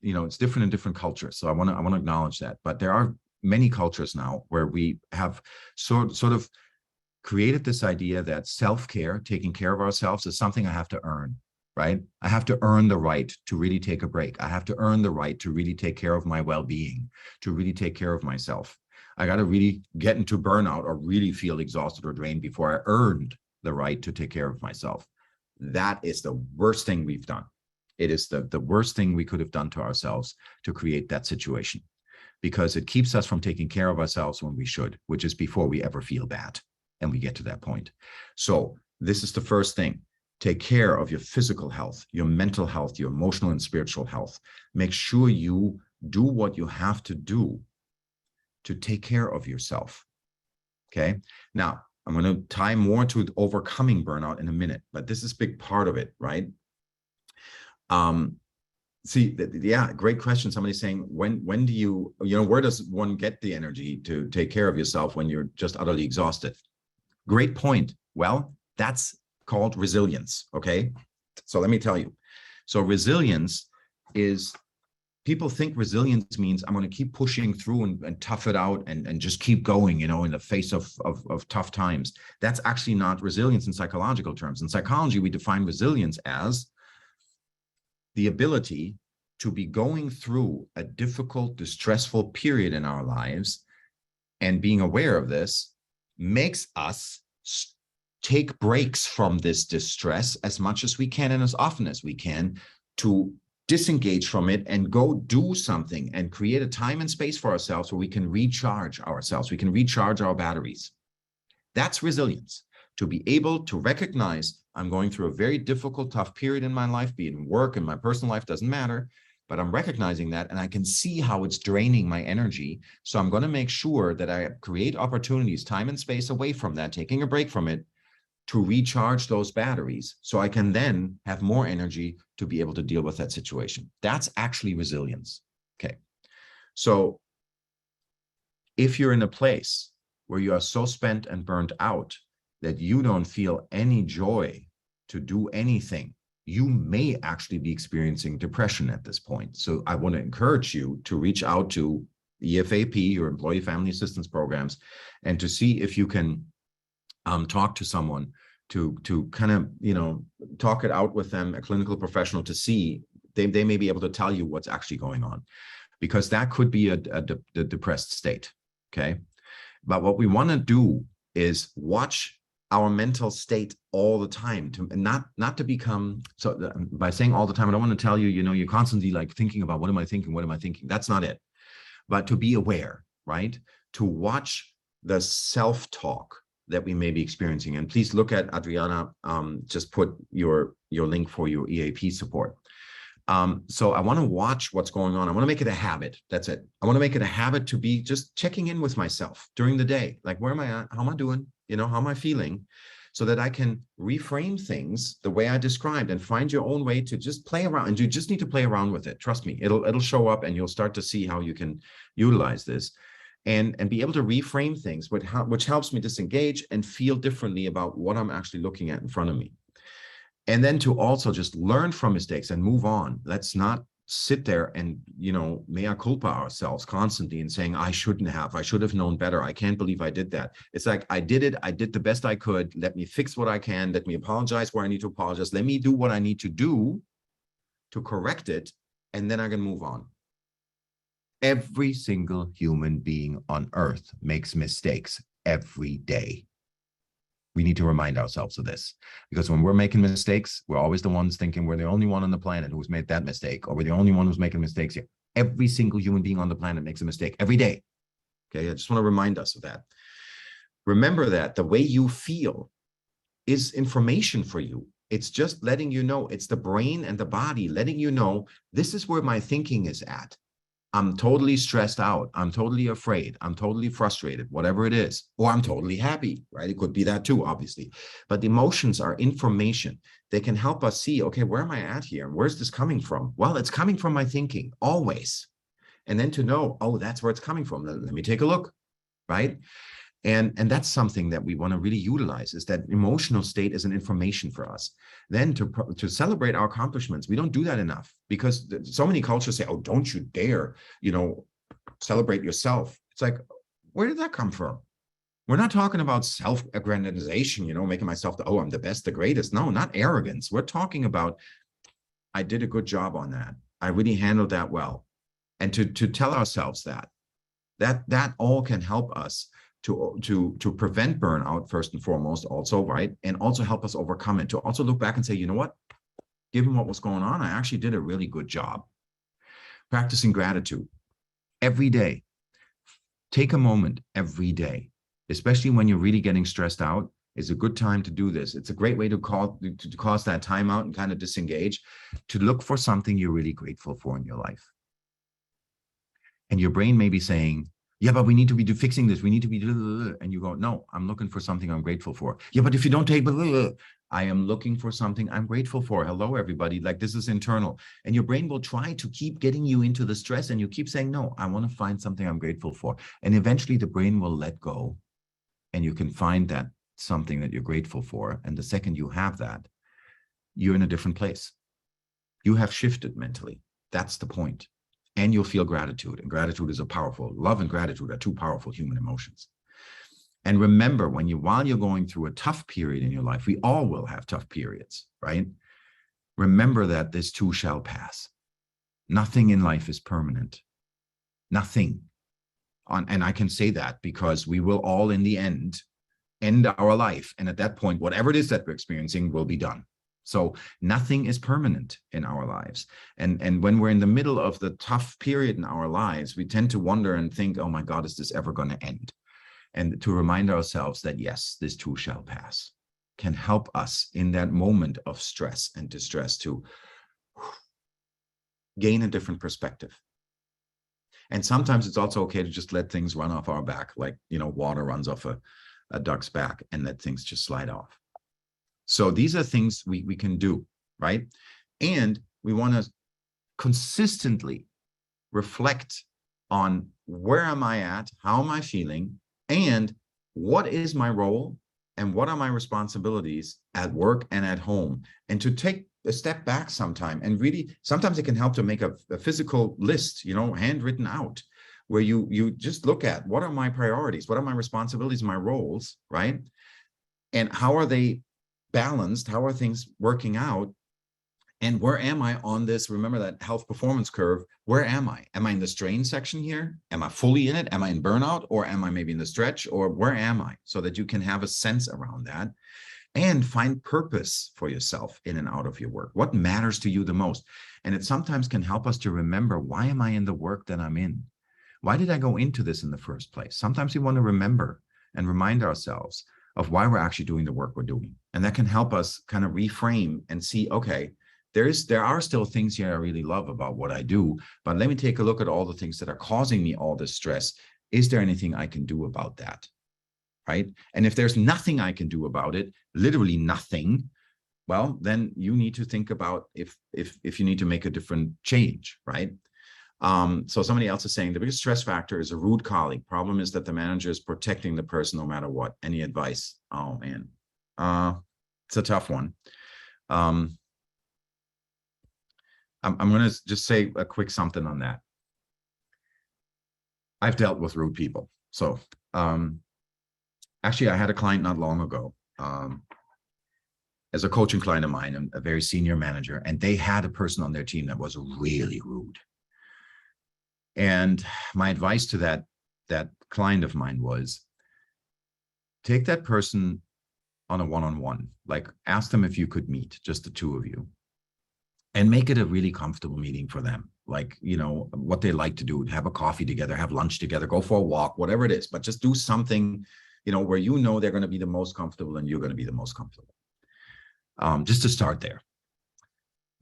it's different in different cultures. So I want to acknowledge that. But there are many cultures now where we have sort of created this idea that self-care, taking care of ourselves, is something I have to earn, right? I have to earn the right to really take a break. I have to earn the right to really take care of my well-being, to really take care of myself. I got to really get into burnout or really feel exhausted or drained before I earned the right to take care of myself. That is the worst thing we've done. It is the worst thing we could have done to ourselves to create that situation, because it keeps us from taking care of ourselves when we should, which is before we ever feel bad and we get to that point. So this is the first thing. Take care of your physical health, your mental health, your emotional and spiritual health. Make sure you do what you have to do to take care of yourself. Okay. Now, I'm going to tie more to overcoming burnout in a minute, but this is a big part of it, right? Yeah, great question. Somebody's saying, when do you, where does one get the energy to take care of yourself when you're just utterly exhausted? Great point. Well, that's called resilience. Okay. So let me tell you. So resilience is, people think resilience means I'm going to keep pushing through and tough it out and just keep going, in the face of tough times. That's actually not resilience in psychological terms. In psychology, we define resilience as the ability to be going through a difficult, distressful period in our lives, and being aware of this makes us take breaks from this distress as much as we can and as often as we can, to disengage from it and go do something and create a time and space for ourselves where we can recharge ourselves. We can recharge our batteries. That's resilience. To be able to recognize I'm going through a very difficult, tough period in my life, be it in work and my personal life, doesn't matter, but I'm recognizing that and I can see how it's draining my energy. So I'm going to make sure that I create opportunities, time and space away from that, taking a break from it, to recharge those batteries so I can then have more energy to be able to deal with that situation. That's actually resilience. Okay. So if you're in a place where you are so spent and burnt out that you don't feel any joy to do anything, you may actually be experiencing depression at this point. So I want to encourage you to reach out to EFAP, your Employee Family Assistance Programs, and to see if you can talk to someone to kind of, talk it out with them, a clinical professional, to see they may be able to tell you what's actually going on, because that could be a depressed state. Okay. But what we want to do is watch our mental state all the time, to not to become, so by saying all the time, I don't want to tell you, you're constantly like thinking about, what am I thinking? What am I thinking? That's not it. But to be aware, right? To watch the self-talk that we may be experiencing. And please look at Adriana, just put your link for your EAP support. So I want to watch what's going on. I want to make it a habit. That's it. I want to make it a habit to be just checking in with myself during the day. Like, where am I at? How am I doing? How am I feeling? So that I can reframe things the way I described, and find your own way to just play around. And you just need to play around with it. Trust me, it'll show up, and you'll start to see how you can utilize this. and be able to reframe things, which helps me disengage and feel differently about what I'm actually looking at in front of me. And then to also just learn from mistakes and move on. Let's not sit there and, mea culpa ourselves constantly and saying, I should have known better. I can't believe I did that. It's like, I did it. I did the best I could. Let me fix what I can. Let me apologize where I need to apologize. Let me do what I need to do to correct it. And then I can move on. Every single human being on earth makes mistakes every day. We need to remind ourselves of this, because when we're making mistakes, we're always the ones thinking we're the only one on the planet who's made that mistake, or we're the only one who's making mistakes here. Every single human being on the planet makes a mistake every day. Okay, I just want to remind us of that. Remember that the way you feel is information for you. It's just letting you know, it's the brain and the body letting you know, this is where my thinking is at. I'm totally stressed out. I'm totally afraid. I'm totally frustrated, whatever it is. Or I'm totally happy, right? It could be that too, obviously. But emotions are information. They can help us see, okay, where am I at here? Where's this coming from? Well, it's coming from my thinking, always. And then to know, oh, that's where it's coming from. Let me take a look, right? And that's something that we want to really utilize, is that emotional state is an information for us. Then to celebrate our accomplishments, we don't do that enough, because so many cultures say, oh, don't you dare, celebrate yourself. It's like, where did that come from? We're not talking about self-aggrandization, making myself I'm the best, the greatest. No, not arrogance. We're talking about, I did a good job on that. I really handled that well. And to tell ourselves that all can help us to prevent burnout first and foremost, also, right? And also help us overcome it, to also look back and say, you know what, given what was going on, I actually did a really good job. Practicing gratitude every day. Take a moment every day, especially when you're really getting stressed out. Is a good time to do this. It's a great way to cause that time out and kind of disengage, to look for something you're really grateful for in your life. And your brain may be saying, yeah, but we need to be fixing this. We need to be, and you go, no, I'm looking for something I'm grateful for. Yeah, but if you don't take, I am looking for something I'm grateful for. Hello, everybody. Like, this is internal. And your brain will try to keep getting you into the stress, and you keep saying, no, I want to find something I'm grateful for. And eventually the brain will let go, and you can find that something that you're grateful for. And the second you have that, you're in a different place. You have shifted mentally. That's the point. And you'll feel gratitude. And gratitude is love and gratitude are two powerful human emotions. And remember, while you're going through a tough period in your life, we all will have tough periods, right? Remember that this too shall pass. Nothing in life is permanent. Nothing. And I can say that because we will all in the end our life. And at that point, whatever it is that we're experiencing will be done. So nothing is permanent in our lives. And when we're in the middle of the tough period in our lives, we tend to wonder and think, oh my God, is this ever going to end? And to remind ourselves that, yes, this too shall pass, can help us in that moment of stress and distress to gain a different perspective. And sometimes it's also okay to just let things run off our back, like, water runs off a duck's back, and let things just slide off. So these are things we can do, right? And we want to consistently reflect on, where am I at? How am I feeling? And what is my role? And what are my responsibilities at work and at home? And to take a step back sometime, and really, sometimes it can help to make a physical list, handwritten out, where you just look at, what are my priorities? What are my responsibilities, my roles, right? And how are they balanced? How are things working out? And where am I on this? Remember that health performance curve. Where am I? Am I in the strain section here? Am I fully in it? Am I in burnout? Or am I maybe in the stretch? Or where am I? So that you can have a sense around that and find purpose for yourself in and out of your work. What matters to you the most? And it sometimes can help us to remember, why am I in the work that I'm in? Why did I go into this in the first place? Sometimes we want to remember and remind ourselves of why we're actually doing the work we're doing. And that can help us kind of reframe and see, okay, there are still things here I really love about what I do, but let me take a look at all the things that are causing me all this stress. Is there anything I can do about that? Right? And if there's nothing I can do about it, literally nothing, well, then you need to think about if you need to make a different change, right? So somebody else is saying the biggest stress factor is a rude colleague. Problem is that the manager is protecting the person no matter what. Any advice? Oh man, it's a tough one. I'm going to just say a quick something on that. I've dealt with rude people. So actually, I had a client not long ago as a coaching client of mine, a very senior manager, and they had a person on their team that was really rude. And my advice to that client of mine was, take that person on a one-on-one, like ask them if you could meet, just the two of you, and make it a really comfortable meeting for them. Like, you know, what they like to do, have a coffee together, have lunch together, go for a walk, whatever it is, but just do something, you know, where you know they're going to be the most comfortable and you're going to be the most comfortable. Just to start there.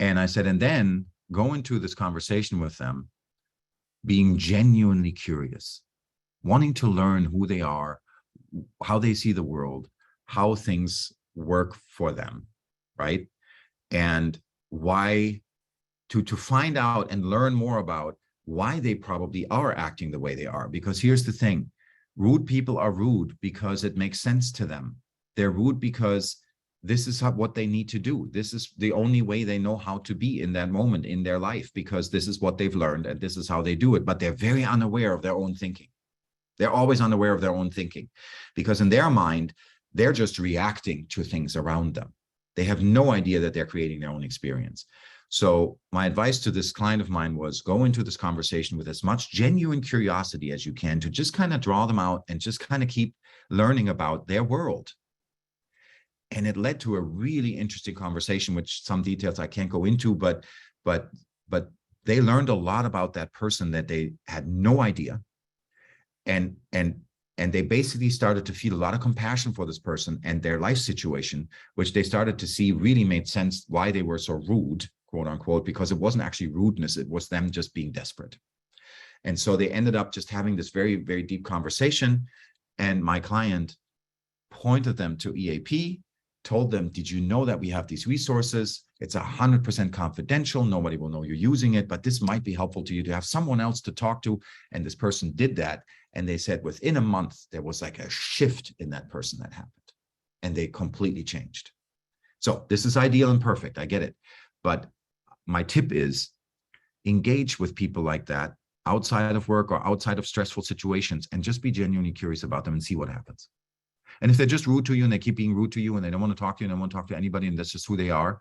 And I said, and then go into this conversation with them, being genuinely curious, wanting to learn who they are, how they see the world, how things work for them, right? And why, to find out and learn more about why they probably are acting the way they are. Because here's the thing, rude people are rude because it makes sense to them. They're rude because this is what they need to do. This is the only way they know how to be in that moment in their life, because this is what they've learned and this is how they do it. But they're very unaware of their own thinking. They're always unaware of their own thinking, because in their mind, they're just reacting to things around them. They have no idea that they're creating their own experience. So my advice to this client of mine was, go into this conversation with as much genuine curiosity as you can, to just kind of draw them out and just kind of keep learning about their world. And it led to a really interesting conversation, which some details I can't go into, but they learned a lot about that person that they had no idea. And they basically started to feel a lot of compassion for this person and their life situation, which they started to see really made sense why they were so rude, quote unquote, because it wasn't actually rudeness. It was them just being desperate. And so they ended up just having this very, very deep conversation. And my client pointed them to EAP, told them, did you know that we have these resources? It's 100% confidential. Nobody will know you're using it, but this might be helpful to you to have someone else to talk to. And this person did that. And they said within a month, there was like a shift in that person that happened, and they completely changed. So this is ideal and perfect. I get it. But my tip is, engage with people like that outside of work or outside of stressful situations, and just be genuinely curious about them and see what happens. And if they're just rude to you and they keep being rude to you and they don't want to talk to you and don't want to talk to anybody and that's just who they are,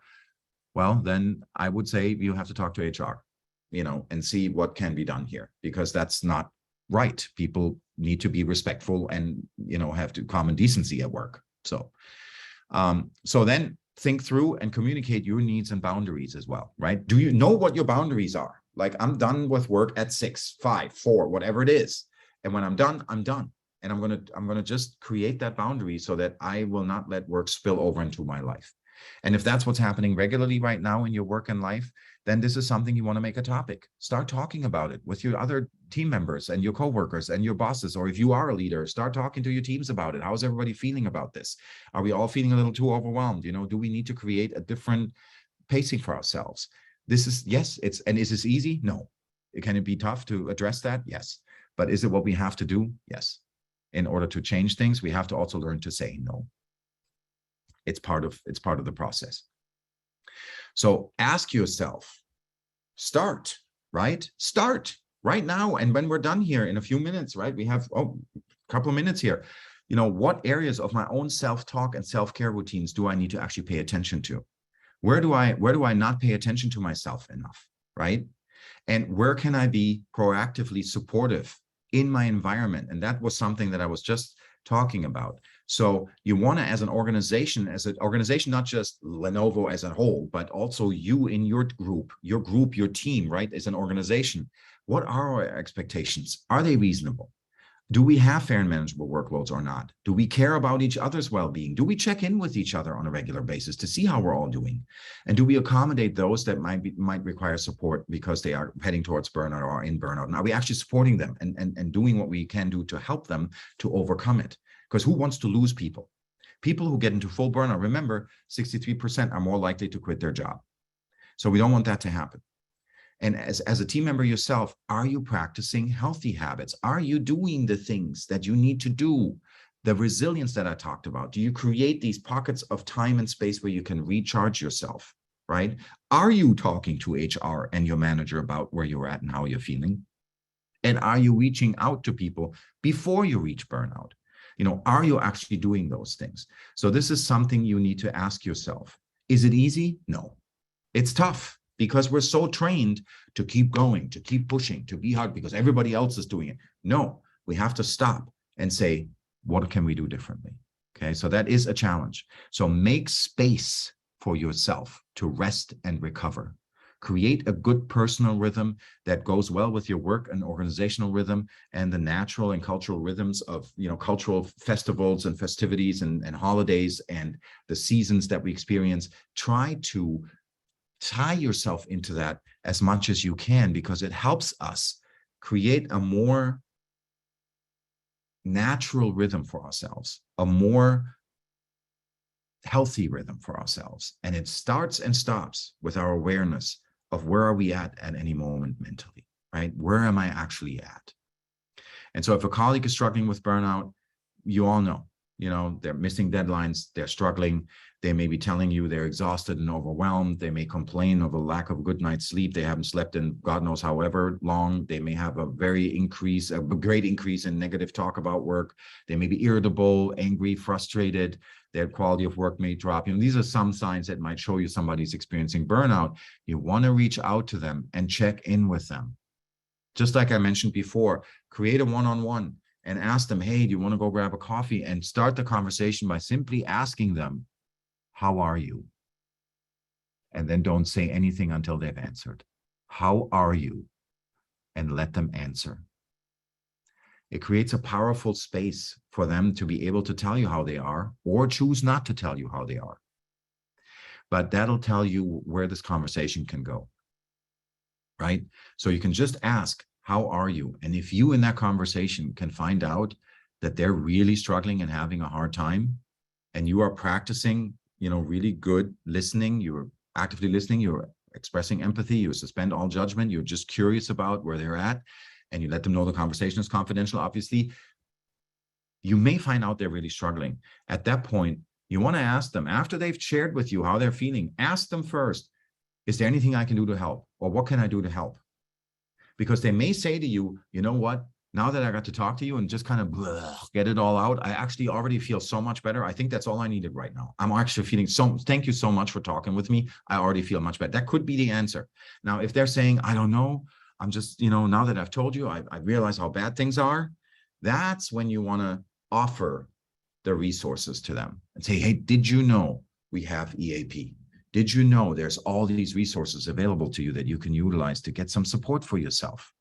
well, then I would say you have to talk to HR, you know, and see what can be done here, because that's not right. People need to be respectful and, you know, have to common decency at work. So, so then think through and communicate your needs and boundaries as well, right? Do you know what your boundaries are? Like, I'm done with work at 6, 5, 4, whatever it is. And when I'm done, I'm done. And I'm gonna just create that boundary so that I will not let work spill over into my life. And if that's what's happening regularly right now in your work and life, then this is something you want to make a topic. Start talking about it with your other team members and your coworkers and your bosses. Or if you are a leader, start talking to your teams about it. How's everybody feeling about this? Are we all feeling a little too overwhelmed? You know, do we need to create a different pacing for ourselves? This is, yes, and is this easy? No. Can it be tough to address that? Yes. But is it what we have to do? Yes. In order to change things, we have to also learn to say no. It's part of the process. So ask yourself, start right now. And when we're done here in a few minutes, right? We have a couple of minutes here. You know, what areas of my own self-talk and self-care routines do I need to actually pay attention to? Where do I not pay attention to myself enough, right? And where can I be proactively supportive in my environment? And that was something that I was just talking about. So you want to, as an organization, not just Lenovo as a whole, but also you in your group, your team, right, as an organization. What are our expectations? Are they reasonable? Do we have fair and manageable workloads or not? Do we care about each other's well-being? Do we check in with each other on a regular basis to see how we're all doing? And do we accommodate those that might require support because they are heading towards burnout or are in burnout? And are we actually supporting them and doing what we can do to help them to overcome it? Because who wants to lose people? People who get into full burnout, remember, 63% are more likely to quit their job. So we don't want that to happen. And as a team member yourself, are you practicing healthy habits? Are you doing the things that you need to do? The resilience that I talked about. Do you create these pockets of time and space where you can recharge yourself, right? Are you talking to HR and your manager about where you're at and how you're feeling? And are you reaching out to people before you reach burnout? You know, are you actually doing those things? So this is something you need to ask yourself. Is it easy? No. It's tough because we're so trained to keep going, to keep pushing, to be hard because everybody else is doing it. No, we have to stop and say, what can we do differently? Okay, so that is a challenge. So make space for yourself to rest and recover. Create a good personal rhythm that goes well with your work and organizational rhythm and the natural and cultural rhythms of, you know, cultural festivals and festivities and holidays and the seasons that we experience. Try to tie yourself into that as much as you can, because it helps us create a more natural rhythm for ourselves, a more healthy rhythm for ourselves. And it starts and stops with our awareness of where are we at any moment mentally, right? Where am I actually at? And so if a colleague is struggling with burnout, you all know, you know, they're missing deadlines, they're struggling, they may be telling you they're exhausted and overwhelmed, they may complain of a lack of a good night's sleep, they haven't slept in God knows however long, they may have a great increase in negative talk about work, they may be irritable, angry, frustrated, their quality of work may drop. You know, these are some signs that might show you somebody's experiencing burnout. You want to reach out to them and check in with them. Just like I mentioned before, create a one-on-one and ask them, hey, do you want to go grab a coffee? And start the conversation by simply asking them, how are you? And then don't say anything until they've answered. How are you? And let them answer. It creates a powerful space for them to be able to tell you how they are or choose not to tell you how they are. But that'll tell you where this conversation can go, right? So you can just ask, how are you? And if you in that conversation can find out that they're really struggling and having a hard time, and you are practicing, you know, really good listening, you're actively listening, you're expressing empathy, you suspend all judgment, you're just curious about where they're at, and you let them know the conversation is confidential, obviously, you may find out they're really struggling. At that point, you want to ask them, after they've shared with you how they're feeling, ask them first, is there anything I can do to help? Or what can I do to help? Because they may say to you, you know what, now that I got to talk to you and just kind of get it all out, I actually already feel so much better. I think that's all I needed right now. I'm actually feeling thank you so much for talking with me. I already feel much better. That could be the answer. Now, if they're saying, I don't know, I'm just, you know, now that I've told you, I realize how bad things are. That's when you want to offer the resources to them and say, hey, did you know we have EAP? Did you know there's all these resources available to you that you can utilize to get some support for yourself?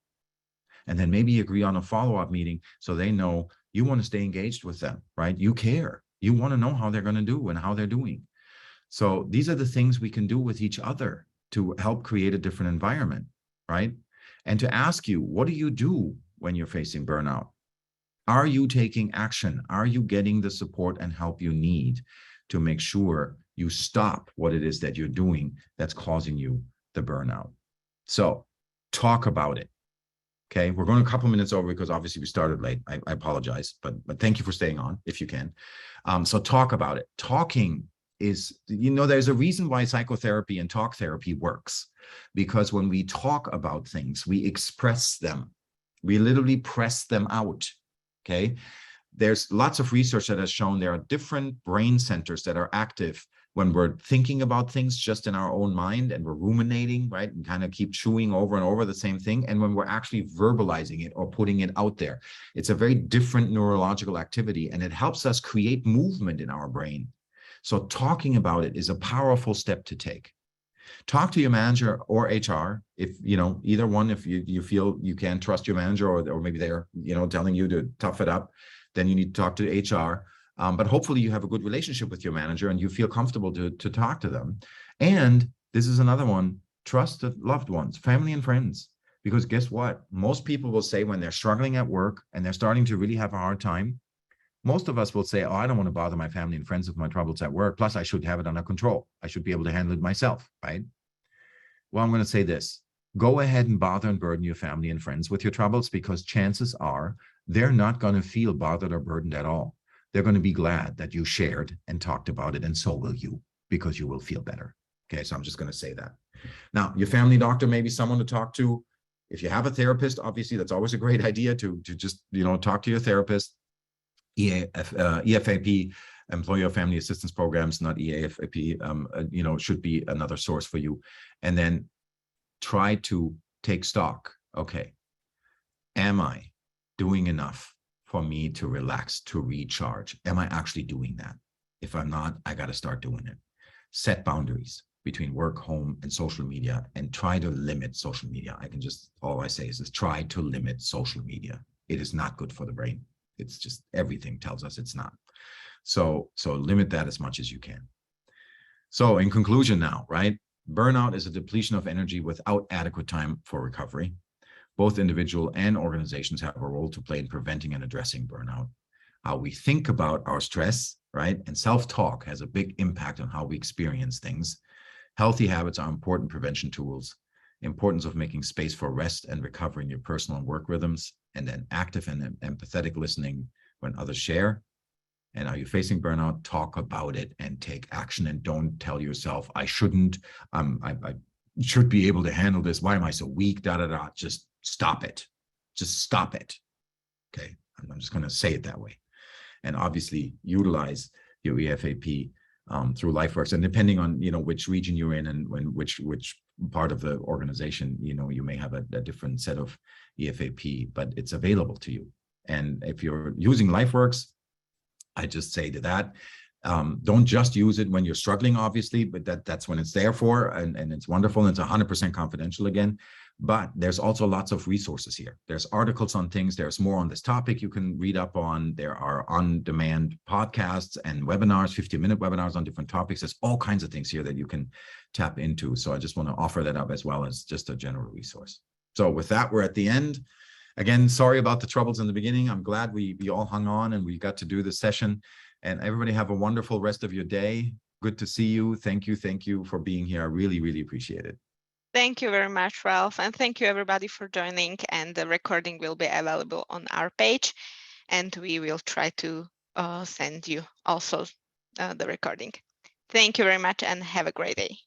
And then maybe agree on a follow-up meeting so they know you want to stay engaged with them, right? You care. You want to know how they're going to do and how they're doing. So these are the things we can do with each other to help create a different environment, right? And to ask you, what do you do when you're facing burnout? Are you taking action? Are you getting the support and help you need to make sure you stop what it is that you're doing that's causing you the burnout? So talk about it. Okay, we're going a couple minutes over because obviously we started late. I apologize, but thank you for staying on if you can. So talk about it. Talking is, you know, there's a reason why psychotherapy and talk therapy works, because when we talk about things, we express them. We literally press them out. Okay, there's lots of research that has shown there are different brain centers that are active when we're thinking about things just in our own mind and we're ruminating, right, and kind of keep chewing over and over the same thing. And when we're actually verbalizing it or putting it out there, it's a very different neurological activity, and it helps us create movement in our brain. So talking about it is a powerful step to take. Talk to your manager or HR, if, you know, either one, if you feel you can't trust your manager, or maybe they're, you know, telling you to tough it up, then you need to talk to HR. But hopefully you have a good relationship with your manager and you feel comfortable to talk to them. And this is another one, trust the loved ones, family and friends. Because guess what? Most people will say when they're struggling at work and they're starting to really have a hard time, most of us will say, oh, I don't want to bother my family and friends with my troubles at work. Plus, I should have it under control. I should be able to handle it myself, right? Well, I'm going to say this. go ahead and bother and burden your family and friends with your troubles, because chances are they're not going to feel bothered or burdened at all. They're going to be glad that you shared and talked about it, and so will you, because you will feel better. Okay, so I'm just going to say that. Now, your family doctor may be someone to talk to. If you have a therapist, obviously, that's always a great idea to just, talk to your therapist. EFAP, Employer Family Assistance Programs, not EAFAP, should be another source for you. And then try to take stock. Okay, am I doing enough for me to relax, to recharge? Am I actually doing that? If I'm not, I got to start doing it. Set boundaries between work, home, and social media, and try to limit social media. All I say is try to limit social media. It is not good for the brain. It's just, everything tells us it's not. So limit that as much as you can. So in conclusion now, right? Burnout is a depletion of energy without adequate time for recovery. Both individual and organizations have a role to play in preventing and addressing burnout. How we think about our stress, right? And self-talk has a big impact on how we experience things. Healthy habits are important prevention tools. Importance of making space for rest and recovery in your personal and work rhythms, and then active and empathetic listening when others share. And are you facing burnout? Talk about it and take action, and don't tell yourself, I shouldn't, I should be able to handle this. Why am I so weak? Just stop it. Just stop it. Okay. I'm just going to say it that way. And obviously utilize your EFAP through LifeWorks, and depending on, which region you're in and which part of the organization, you may have a different set of EFAP, but it's available to you. And if you're using LifeWorks, I just say to that, don't just use it when you're struggling, obviously, but that's when it's there for, and it's wonderful, and it's 100% confidential again. But there's also lots of resources here. There's articles on things. There's more on this topic you can read up on. There are on-demand podcasts and webinars, 15-minute webinars on different topics. There's all kinds of things here that you can tap into. So I just want to offer that up as well as just a general resource. So with that, we're at the end. Again, sorry about the troubles in the beginning. I'm glad we all hung on and we got to do this session. And everybody have a wonderful rest of your day. Good to see you. Thank you for being here. I really, really appreciate it. Thank you very much, Ralph. And thank you everybody for joining. And the recording will be available on our page. And we will try to send you also the recording. Thank you very much and have a great day.